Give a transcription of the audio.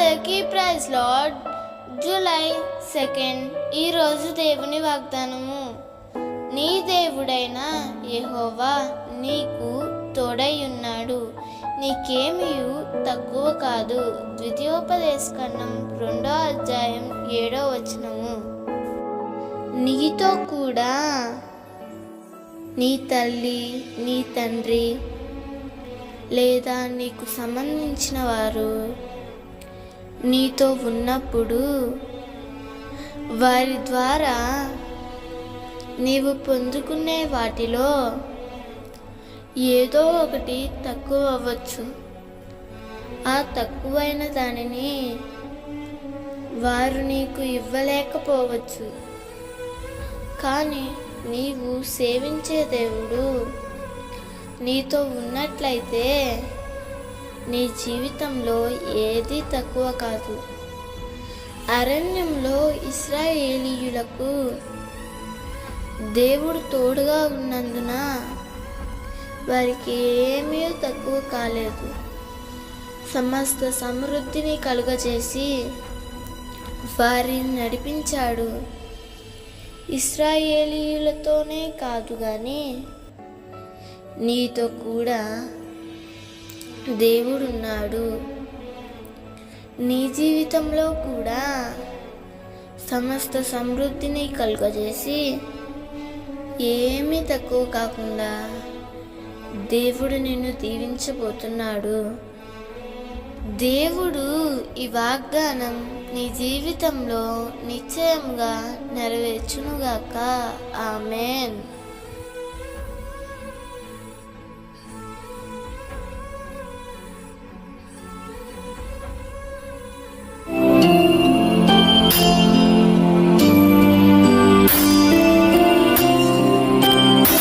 అందరికీ praise lord. July 2 ఈరోజు దేవుని వాగ్దానము. నీ దేవుడైన యెహోవా నీకు తోడై ఉన్నాడు, నీకేమీయు తక్కువ కాదు. ద్వితీయోపదేశకాండం 2:7 నీతో కూడా నీ తల్లి, నీ తండ్రి లేదా నీకు సంబంధించిన వారు నీతో ఉన్నప్పుడు వారి ద్వారా నీవు పొందుకునే వాటిలో ఏదో ఒకటి తక్కువ అవ్వచ్చు. ఆ తక్కువైన దానిని వారు నీకు ఇవ్వలేకపోవచ్చు. కానీ నీవు సేవించే దేవుడు నీతో ఉన్నట్లయితే నీ జీవితంలో ఏది తక్కువ కాదు. అరణ్యంలో ఇశ్రాయేలీయులకు దేవుడు తోడుగా ఉన్నందున వారికి ఏమీ తక్కువ కాలేదు. సమస్త సమృద్ధిని కలుగజేసి వారిని నడిపించాడు. ఇశ్రాయేలీయులతోనే కాదు కానీ నీతో కూడా దేవుడున్నాడు. నీ జీవితంలో కూడా సమస్త సమృద్ధిని కలుగజేసి ఏమీ తక్కువ కాకుండా దేవుడు నిన్ను దీవించబోతున్నాడు. దేవుడు ఈ వాగ్దానం నీ జీవితంలో నిశ్చయంగా నెరవేర్చునుగాక. ఆమేన్.